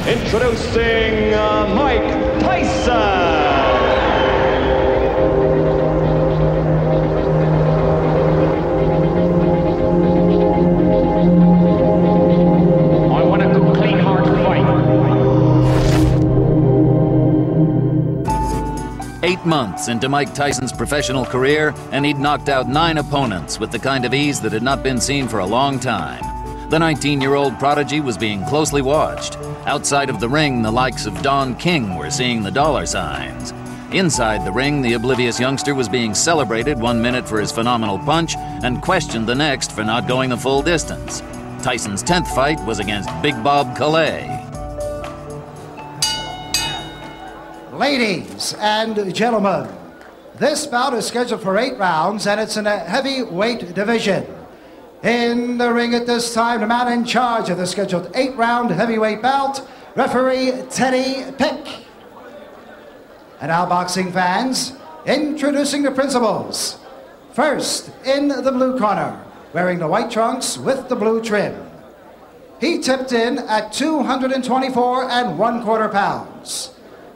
Introducing Mike Tyson. I want a good, clean, hard fight. 8 months into Mike Tyson's professional career, and he'd knocked out 9 opponents with the kind of ease that had not been seen for a long time. The 19-year-old prodigy was being closely watched. Outside of the ring, the likes of Don King were seeing the dollar signs. Inside the ring, the oblivious youngster was being celebrated 1 minute for his phenomenal punch and questioned the next for not going the full distance. Tyson's 10th fight was against Big Bob Calais. Ladies and gentlemen, this bout is scheduled for 8 rounds, and it's in a heavyweight division. In the ring at this time, the man in charge of the scheduled 8-round heavyweight bout, referee Teddy Pick. And now, boxing fans, introducing the principals. First, in the blue corner, wearing the white trunks with the blue trim. He tipped in at 224 1/4 pounds.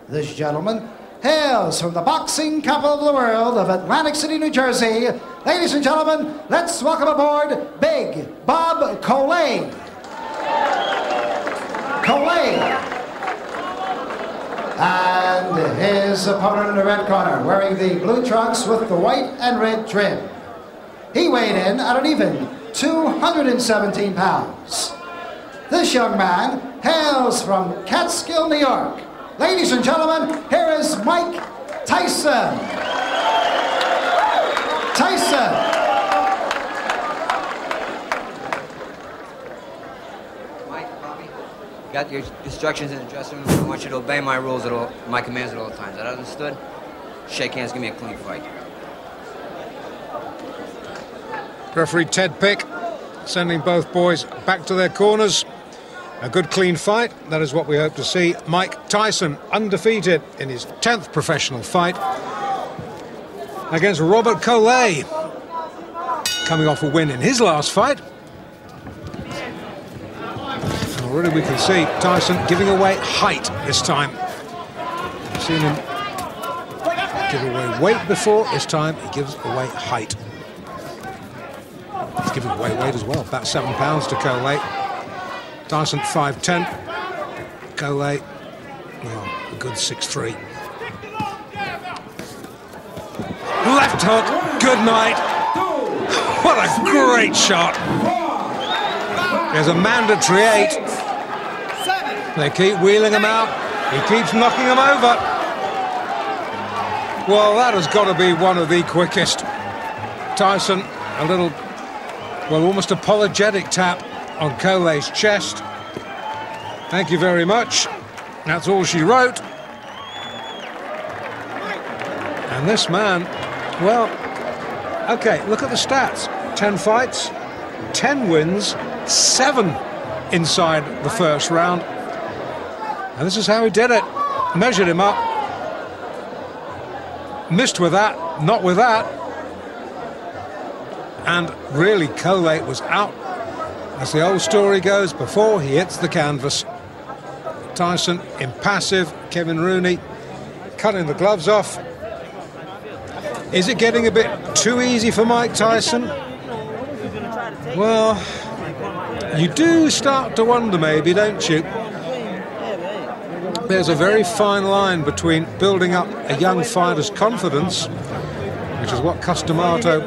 This gentleman hails from the boxing capital of the world of Atlantic City, New Jersey. Ladies and gentlemen, let's welcome aboard Big Bob Calais. And his opponent in the red corner, wearing the blue trunks with the white and red trim. He weighed in at an even 217 pounds. This young man hails from Catskill, New York. Ladies and gentlemen, here is Mike Tyson. Mike, Bobby, you got your instructions in the dressing room. I want you to obey my rules, my commands at all times. Is that understood? Shake hands, give me a clean fight. Referee Ted Pick sending both boys back to their corners. A good clean fight, that is what we hope to see. Mike Tyson undefeated in his 10th professional fight against Robert Calais, coming off a win in his last fight. Already we can see Tyson giving away height this time. We've seen him give away weight before. This time he gives away height. He's giving away weight as well, about 7 pounds to Calais. Tyson 5'10", Calais, well, a good 6'3". Left hook, good night. What a great shot. There's a mandatory 8. They keep wheeling him out. He keeps knocking him over. Well, that has got to be one of the quickest. Tyson, a little, well, almost apologetic tap on Calais's chest. Thank you very much. That's all she wrote. And this man, well, okay, look at the stats. 10 fights, 10 wins, 7 inside the first round. And this is how he did it. Measured him up. Missed with that, not with that. And really, Calais was out, as the old story goes, before he hits the canvas. Tyson impassive, Kevin Rooney cutting the gloves off. Is it getting a bit too easy for Mike Tyson? Well, you do start to wonder maybe, don't you? There's a very fine line between building up a young fighter's confidence, which is what Customato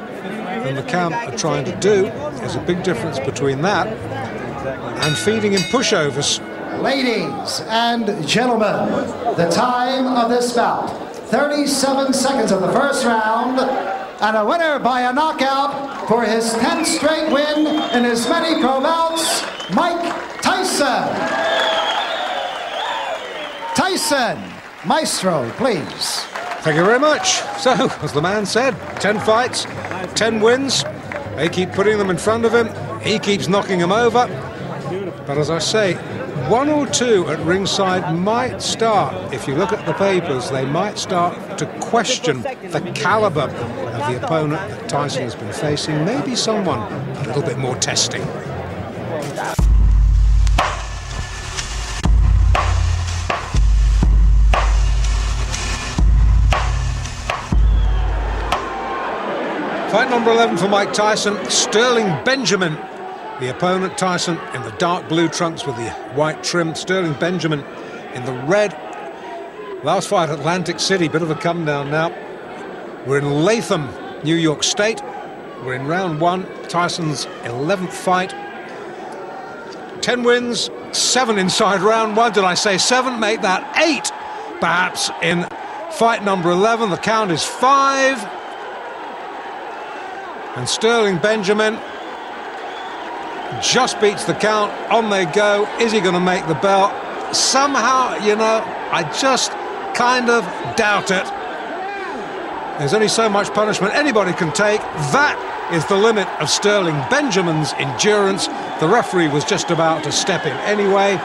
and the camp are trying to do. There's a big difference between that and feeding him pushovers. Ladies and gentlemen, the time of this bout, 37 seconds of the first round, and a winner by a knockout for his 10th straight win in as many pro bouts, Mike Tyson. Tyson, maestro, please. Thank you very much. So, as the man said, 10 fights, 10 wins. They keep putting them in front of him. He keeps knocking them over. But as I say, 1 or 2 at ringside might start, if you look at the papers, they might start to question the caliber of the opponent that Tyson has been facing. Maybe someone a little bit more testing. Fight number 11 for Mike Tyson, Sterling Benjamin. The opponent, Tyson, in the dark blue trunks with the white trim. Sterling Benjamin in the red. Last fight, Atlantic City, bit of a come down now. We're in Latham, New York State. We're in round 1, Tyson's 11th fight. 10 wins, 7 inside round 1. Did I say 7? Make that 8, perhaps, in fight number 11. The count is 5. And Sterling Benjamin just beats the count. On they go. Is he going to make the bell? Somehow, you know, I just kind of doubt it. There's only so much punishment anybody can take. That is the limit of Sterling Benjamin's endurance. The referee was just about to step in anyway.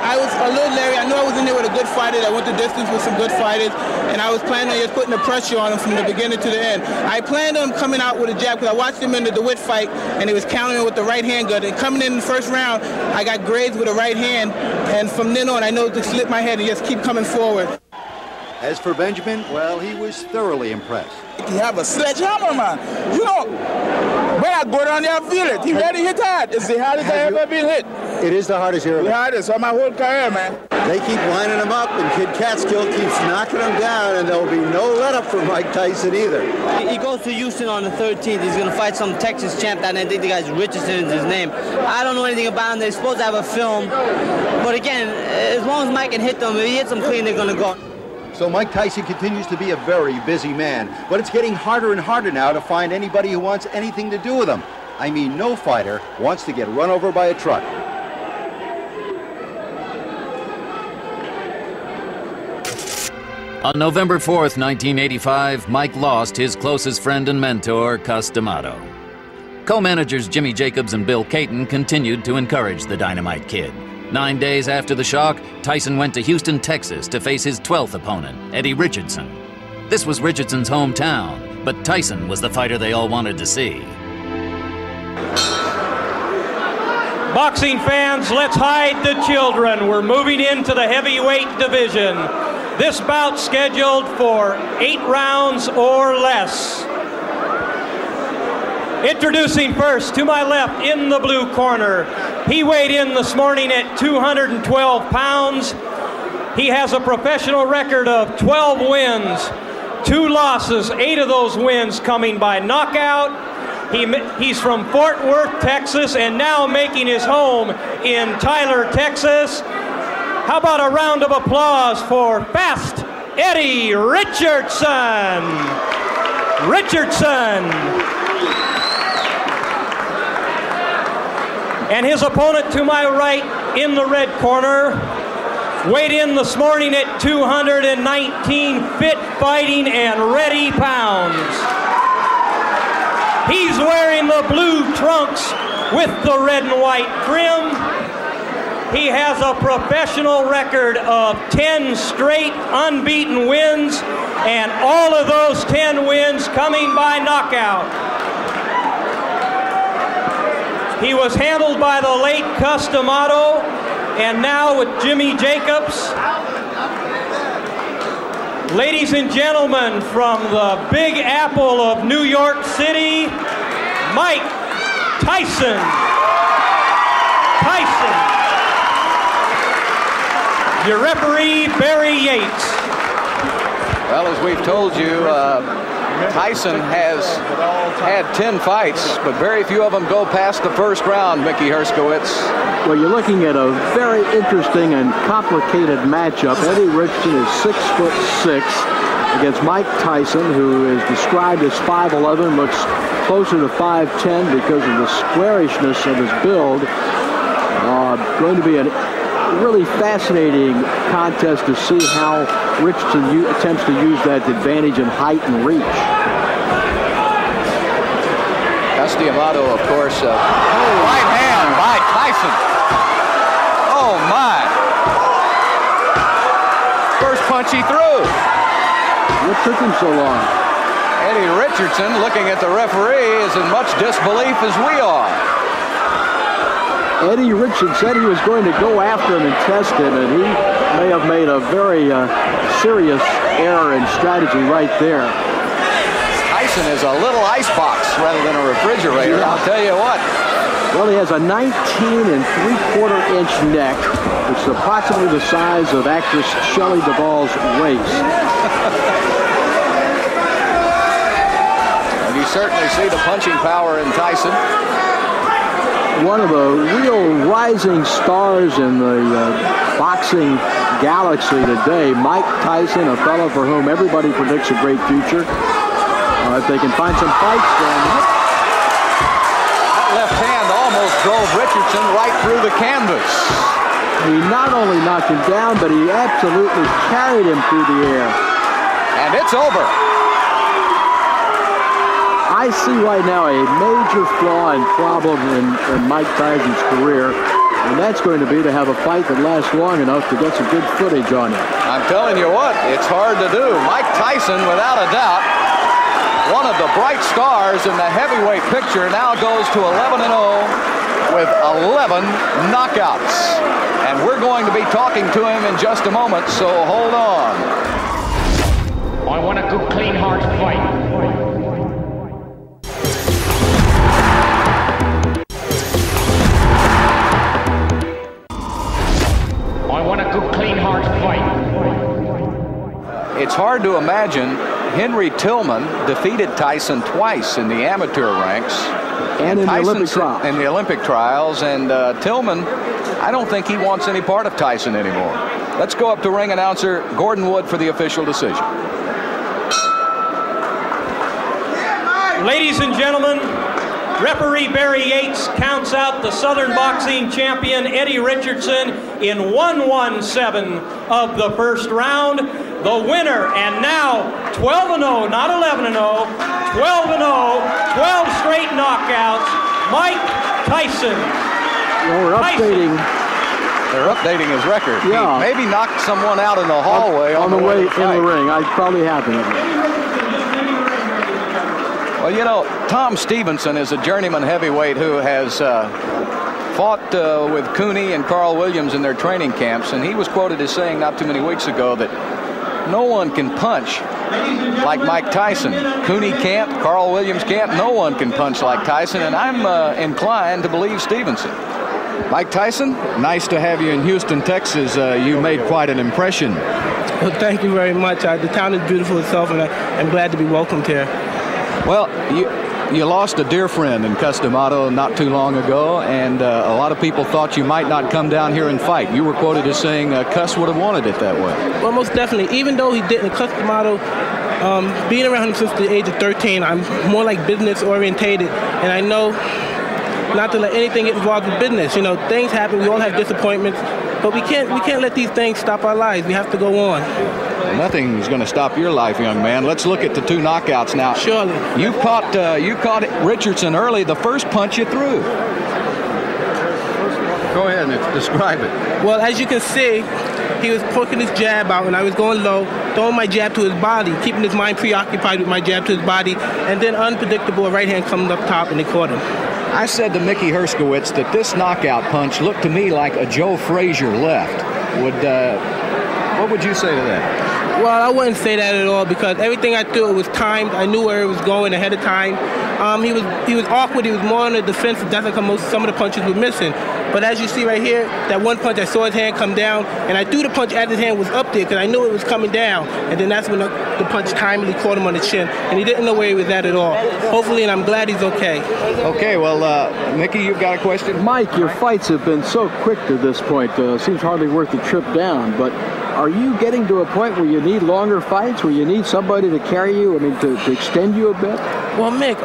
I was a little leery. I knew I was in there with a good fighter that went the distance with some good fighters, and I was planning on just putting the pressure on him from the beginning to the end. I planned on coming out with a jab because I watched him in the DeWitt fight, and he was countering with the right hand good. And coming in the first round, I got grazed with a right hand, and from then on, I know to slip my head and just keep coming forward. As for Benjamin, well, he was thoroughly impressed. He have a sledgehammer, man. You know, when I go down there, I feel it. He really hit hard. It's the hardest I ever been hit. It is the hardest here. The hardest of my whole career, man. They keep lining him up, and Kid Catskill keeps knocking him down, and there'll be no let-up for Mike Tyson either. He goes to Houston on the 13th. He's going to fight some Texas champ that I think the guy's Richardson is his name. I don't know anything about him. They're supposed to have a film. But again, as long as Mike can hit them, if he hits them clean, they're going to go. So Mike Tyson continues to be a very busy man, but it's getting harder and harder now to find anybody who wants anything to do with him. I mean, no fighter wants to get run over by a truck. On November 4th, 1985, Mike lost his closest friend and mentor, Cus D'Amato. Co-managers Jimmy Jacobs and Bill Caton continued to encourage the Dynamite Kid. 9 days after the shock, Tyson went to Houston, Texas to face his 12th opponent, Eddie Richardson. This was Richardson's hometown, but Tyson was the fighter they all wanted to see. Boxing fans, let's hide the children. We're moving into the heavyweight division. This bout scheduled for 8 rounds or less. Introducing first, to my left, in the blue corner. He weighed in this morning at 212 pounds. He has a professional record of 12 wins, 2 losses, 8 of those wins coming by knockout. He's from Fort Worth, Texas, and now making his home in Tyler, Texas. How about a round of applause for Fast Eddie Richardson? And his opponent to my right in the red corner weighed in this morning at 219 fit, fighting, and ready pounds. He's wearing the blue trunks with the red and white trim. He has a professional record of 10 straight unbeaten wins, and all of those 10 wins coming by knockout. He was handled by the late Cus D'Amato, and now with Jimmy Jacobs. Ladies and gentlemen, from the Big Apple of New York City, Mike Tyson. Your referee, Barry Yates. Well, as we've told you, Tyson has had 10 fights, but very few of them go past the first round, Mickey Herskowitz. Well, you're looking at a very interesting and complicated matchup. Eddie Richardson is 6'6" against Mike Tyson, who is described as 5'11", looks closer to 5'10" because of the squarishness of his build. Going to be a really fascinating contest to see how Richardson attempts to use that advantage in height and reach. Cus D'Amato, of course, right hand by Tyson. Oh my! First punch he threw. What took him so long? Eddie Richardson, looking at the referee, is in much disbelief as we are. Eddie Richardson said he was going to go after him and test him, and he may have made a very serious error in strategy right there. Tyson is a little icebox rather than a refrigerator, I'll tell you what. Well, he has a 19 3/4-inch neck, which is approximately the size of actress Shelley Duvall's waist. And you certainly see the punching power in Tyson. One of the real rising stars in the boxing galaxy today, Mike Tyson, a fellow for whom everybody predicts a great future. If they can find some fights, then... That left hand almost drove Richardson right through the canvas. He not only knocked him down, but he absolutely carried him through the air. And it's over. I see right now a major flaw and problem in Mike Tyson's career, and that's going to be to have a fight that lasts long enough to get some good footage on it. I'm telling you what, it's hard to do. Mike Tyson, without a doubt, one of the bright stars in the heavyweight picture, now goes to 11-0 with 11 knockouts. And we're going to be talking to him in just a moment, so hold on. I want a good, clean, hard fight. I want a good, clean, hard fight. It's hard to imagine. Henry Tillman defeated Tyson twice in the amateur ranks. And in the Olympic trials. In the Olympic trials. And Tillman, I don't think he wants any part of Tyson anymore. Let's go up to ring announcer Gordon Wood for the official decision. Ladies and gentlemen, referee Barry Yates counts out the Southern boxing champion Eddie Richardson in 1-1-7 of the first round. The winner, and now 12-0, not 11-0, 12-0, 12 straight knockouts, Mike Tyson. Well, we're updating. They're updating his record. Yeah. He maybe knocked someone out in the hallway on the way in the ring. I probably happened. Well, you know, Tom Stevenson is a journeyman heavyweight who has fought with Cooney and Carl Williams in their training camps, and he was quoted as saying not too many weeks ago that no one can punch like Mike Tyson. Cooney can't, Carl Williams can't, no one can punch like Tyson, and I'm inclined to believe Stevenson. Mike Tyson, nice to have you in Houston, Texas. You made quite an impression. Well, thank you very much. The town is beautiful itself, and I'm glad to be welcomed here. Well, you lost a dear friend in Cus D'Amato not too long ago, and a lot of people thought you might not come down here and fight. You were quoted as saying Cus would have wanted it that way. Well, most definitely. Even though he didn't, Cus D'Amato, being around him since the age of 13, I'm more like business orientated, and I know not to let anything get involved with business. You know, things happen. We all have disappointments, but we can't let these things stop our lives. We have to go on. Nothing's going to stop your life, young man. Let's look at the two knockouts now. Surely. You caught Richardson early. The first punch you threw. Go ahead and describe it. Well, as you can see, he was poking his jab out, and I was going low, throwing my jab to his body, keeping his mind preoccupied with my jab to his body, and then unpredictable, a right hand coming up top, and they caught him. I said to Mickey Herskowitz that this knockout punch looked to me like a Joe Frazier left. What would you say to that? Well, I wouldn't say that at all, because everything I threw, it was timed. I knew where it was going ahead of time. He was awkward. He was more on the defensive. That's how some of the punches were missing. But as you see right here, that one punch, I saw his hand come down, and I threw the punch as his hand was up there because I knew it was coming down. And then that's when the punch timely caught him on the chin, and he didn't know where he was at all. Hopefully, and I'm glad he's okay. Okay, well, Mickey, you've got a question? Mike, your fights have been so quick to this point. Seems hardly worth the trip down, but are you getting to a point where you need longer fights, where you need somebody to carry you, to extend you a bit? Well, Mick,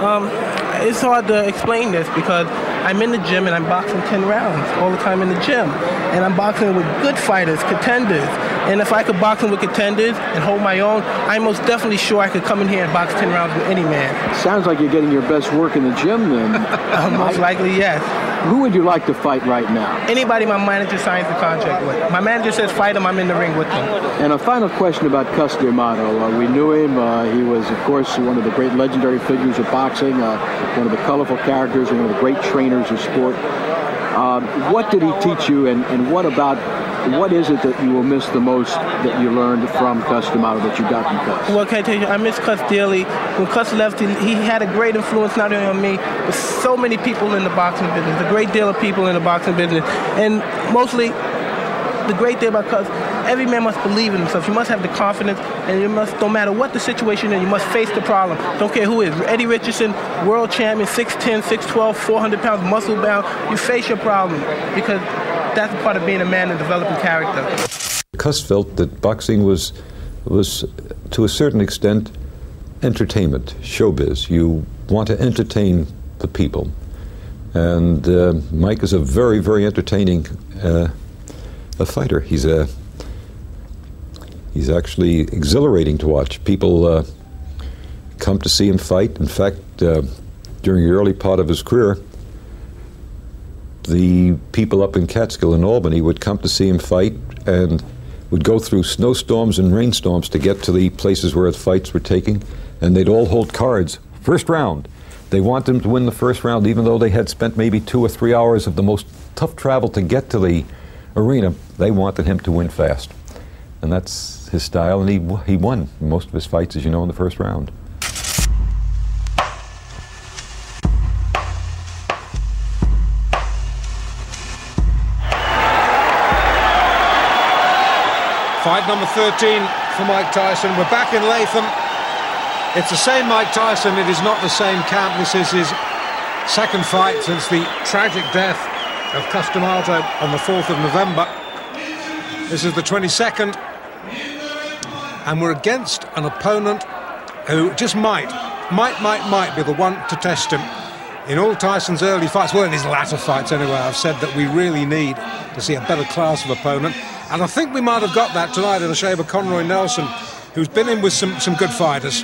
it's hard to explain this because I'm in the gym and I'm boxing 10 rounds all the time in the gym. And I'm boxing with good fighters, contenders. And if I could box with contenders and hold my own, I'm most definitely sure I could come in here and box 10 rounds with any man. Sounds like you're getting your best work in the gym then. Most likely, yes. Who would you like to fight right now? Anybody my manager signs the contract with. My manager says fight him, I'm in the ring with him. And a final question about Cus D'Amato. We knew him. He was, of course, one of the great legendary figures of boxing, one of the colorful characters, and one of the great trainers of sport. What did he teach you, and what about what is it that you will miss the most that you learned from Cus D'Amato that you got from Cus? Well, can I tell you, I miss Cus dearly. When Cus left, he had a great influence not only on me, but so many people in the boxing business, a great deal of people in the boxing business. And mostly, the great thing about Cus, every man must believe in himself. You must have the confidence, and you must, no matter what the situation is, you must face the problem. Don't care who it is. Eddie Richardson, world champion, 6'10", 6'12", 400 pounds, muscle bound. You face your problem because that's part of being a man and developing character. Cus felt that boxing was to a certain extent entertainment, showbiz. You want to entertain the people, and Mike is a very, very entertaining a fighter. He's actually exhilarating to watch. People come to see him fight. In fact, during the early part of his career, the people up in Catskill in Albany would come to see him fight and would go through snowstorms and rainstorms to get to the places where the fights were taking, and they'd all hold cards. First round. They want him to win the first round, even though they had spent maybe 2 or 3 hours of the most tough travel to get to the arena. They wanted him to win fast. And that's his style, and he won most of his fights, as you know, in the first round. Fight number 13 for Mike Tyson. We're back in Latham. It's the same Mike Tyson. It is not the same camp. This is his second fight since the tragic death of Cus D'Amato on the 4th of November. This is the 22nd. And we're against an opponent who just might be the one to test him. In all Tyson's early fights, well, in his latter fights anyway, I've said that we really need to see a better class of opponent. And I think we might have got that tonight in the shape of Conroy Nelson, who's been in with some good fighters.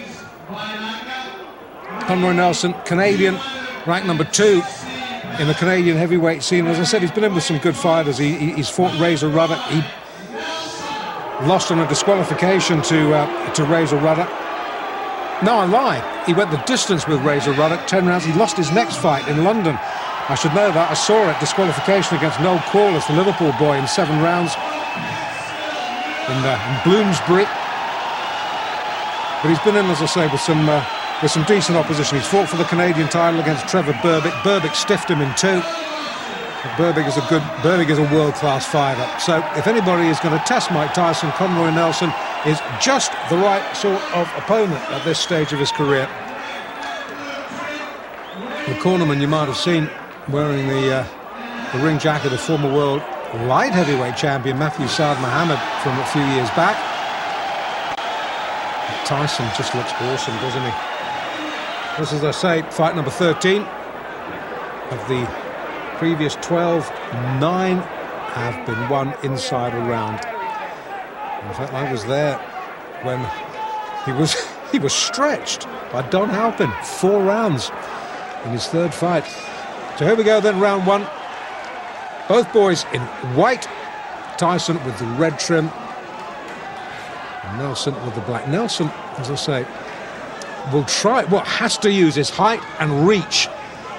Conroy Nelson, Canadian, ranked number 2 in the Canadian heavyweight scene. As I said, he's been in with some good fighters. He's fought Razor Ruddock. He lost on a disqualification to Razor Ruddock. No, I lie. He went the distance with Razor Ruddock, 10 rounds. He lost his next fight in London. I should know that. I saw it, disqualification against Noel Corliss, the Liverpool boy, in 7 rounds in Bloomsbury. But he's been in, as I say, with some decent opposition. He's fought for the Canadian title against Trevor Berbick. Berbick stiffed him in 2. Berbick is a world-class fighter. So if anybody is going to test Mike Tyson, Conroy Nelson is just the right sort of opponent at this stage of his career. The cornerman you might have seen wearing the ring jacket of former world light heavyweight champion Matthew Saad Muhammad from a few years back. Tyson just looks awesome, doesn't he? This is, as I say, fight number 13 of the previous 12. 9 have been won inside a round. In fact, I was there when he was stretched by Don Halpin. 4 rounds in his 3rd fight. So here we go then, round 1. Both boys in white. Tyson with the red trim, and Nelson with the black. Nelson, as I say, has to use his height and reach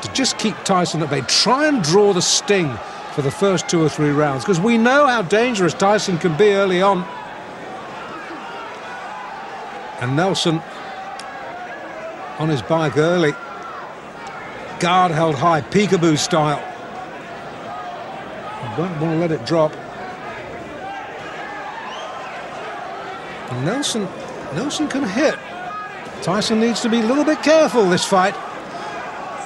to just keep Tyson at bay. Try and draw the sting for the first 2 or 3 rounds, because we know how dangerous Tyson can be early on. And Nelson on his bike early, guard held high, peekaboo style. Won't want to let it drop. And Nelson can hit. Tyson needs to be a little bit careful this fight.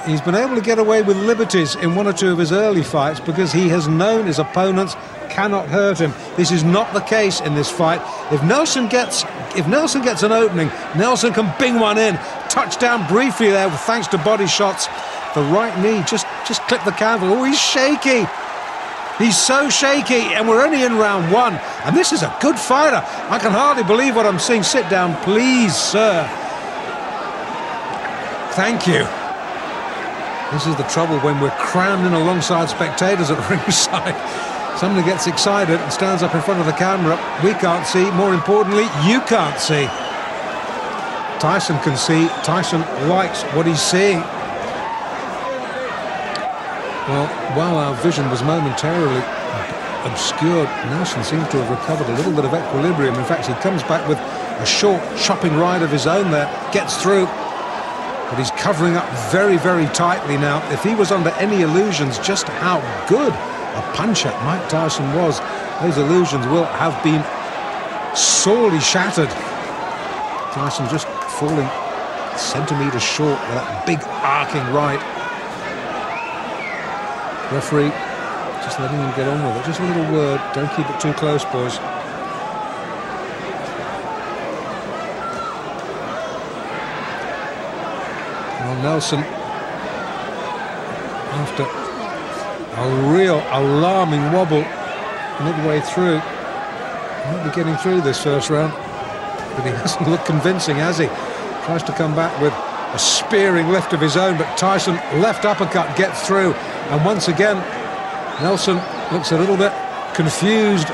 He's been able to get away with liberties in 1 or 2 of his early fights because he has known his opponents cannot hurt him. This is not the case in this fight. If Nelson gets an opening, Nelson can bing one in. Touchdown briefly there, thanks to body shots. The right knee just clipped the canvas. Oh, he's shaky. He's so shaky, and we're only in round 1. And this is a good fighter. I can hardly believe what I'm seeing. Sit down, please, sir. Thank you. This is the trouble when we're crammed in alongside spectators at ringside. Somebody gets excited and stands up in front of the camera. We can't see. More importantly, you can't see. Tyson can see. Tyson likes what he's seeing. Well, while our vision was momentarily obscured. Nelson seems to have recovered a little bit of equilibrium. In fact, he comes back with a short chopping ride of his own there, gets through, but he's covering up very, very tightly now. If he was under any illusions just how good a puncher Mike Tyson was, those illusions will have been sorely shattered. Tyson just falling centimetres short with that big arcing right. Referee just letting him get on with it. Just a little word, don't keep it too close, boys. Well, Nelson, after a real alarming wobble midway through, he might be getting through this first round, but he hasn't looked convincing, has he? Tries to come back with a spearing lift of his own, but Tyson, left uppercut, gets through, and once again Nelson looks a little bit confused,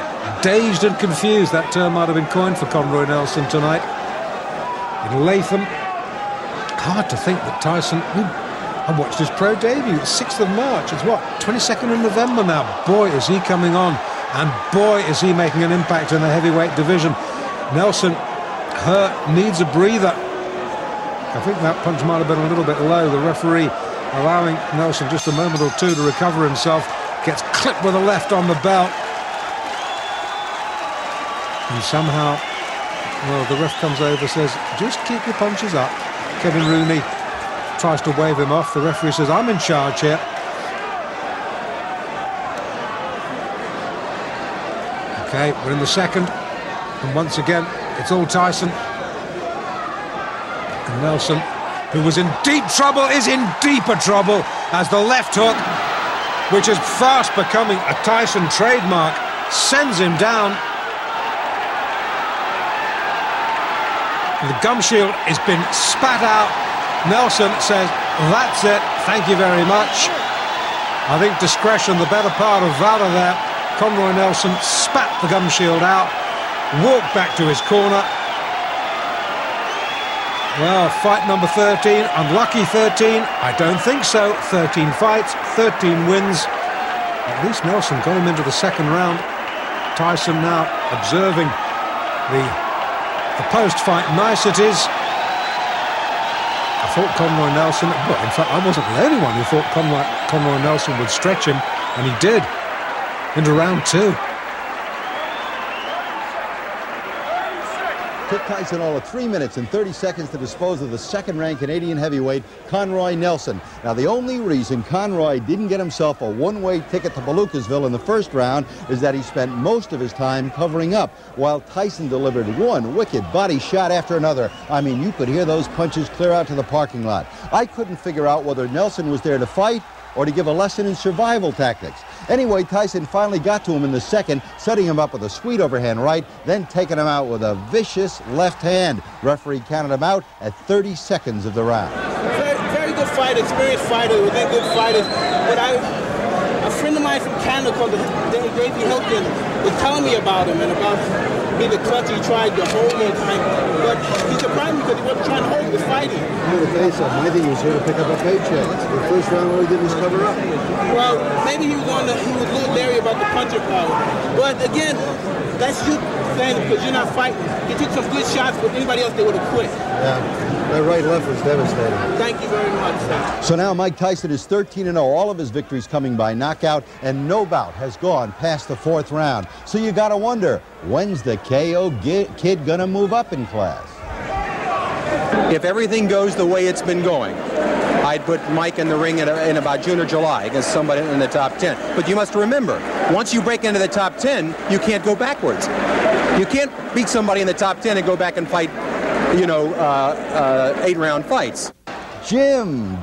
dazed and confused. That term might have been coined for Conroy Nelson tonight. In Latham, hard to think that Tyson, I watched his pro debut, 6th of March, it's what, 22nd of November now. Boy, is he coming on, and boy, is he making an impact in the heavyweight division. Nelson, hurt, needs a breather. I think that punch might have been a little bit low. The referee allowing Nelson just a moment or two to recover himself. Gets clipped with a left on the belt. And somehow, well, the ref comes over, says, just keep your punches up. Kevin Rooney tries to wave him off. The referee says, I'm in charge here. Okay, we're in the second. And once again, it's all Tyson. And Nelson, who was in deep trouble, is in deeper trouble as the left hook, which is fast becoming a Tyson trademark, sends him down. The gum shield has been spat out. Nelson says, that's it, thank you very much. I think discretion, the better part of valor there. Conroy Nelson spat the gum shield out, walked back to his corner. Well, fight number 13, unlucky 13, I don't think so. 13 fights, 13 wins. At least Nelson got him into the second round. Tyson now observing the post-fight niceties. I thought Conroy Nelson, well, in fact, I wasn't the only one who thought Conroy Nelson would stretch him, and he did, into round 2. Took Tyson all of 3 minutes and 30 seconds to dispose of the second-ranked Canadian heavyweight, Conroy Nelson. Now, the only reason Conroy didn't get himself a one-way ticket to Palookasville in the first round is that he spent most of his time covering up, while Tyson delivered one wicked body shot after another. I mean, you could hear those punches clear out to the parking lot. I couldn't figure out whether Nelson was there to fight or to give a lesson in survival tactics. Anyway, Tyson finally got to him in the second, setting him up with a sweet overhand right, then taking him out with a vicious left hand. Referee counted him out at 30 seconds of the round. Very good fighter, experienced fighter, within good fighters. But a friend of mine from Canada called Davey Hilton was telling me about him and about the clutch he tried to hold all the time. But he surprised me because he wasn't trying to hold, he was fighting. I'm going to tell you something. I think he was here to pick up a paycheck. The first round, all he did was cover up. Well, maybe he was a little leery about the puncher power. But again, that's you saying it because you're not fighting. He took some good shots, but anybody else, they would have quit. Yeah, that right left was devastating. Thank you very much, sir. So now Mike Tyson is 13-0, all of his victories coming by knockout, and no bout has gone past the 4th round. So you got to wonder, when's the KO kid gonna move up in class? If everything goes the way it's been going, I'd put Mike in the ring in about June or July against somebody in the top 10. But you must remember, once you break into the top 10, you can't go backwards. You can't beat somebody in the top 10 and go back and fight, 8-round fights. Jim,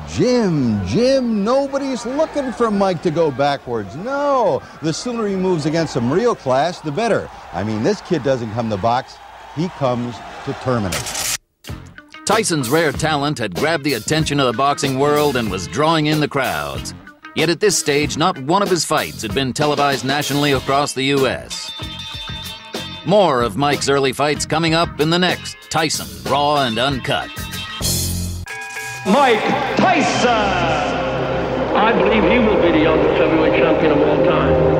nobody's looking for Mike to go backwards. No, the sooner he moves against some real class, the better. I mean, this kid doesn't come to box, he comes to terminate. Tyson's rare talent had grabbed the attention of the boxing world and was drawing in the crowds. Yet at this stage, not one of his fights had been televised nationally across the U.S. More of Mike's early fights coming up in the next Tyson, Raw and Uncut. Mike Tyson! I believe he will be the youngest heavyweight champion of all time.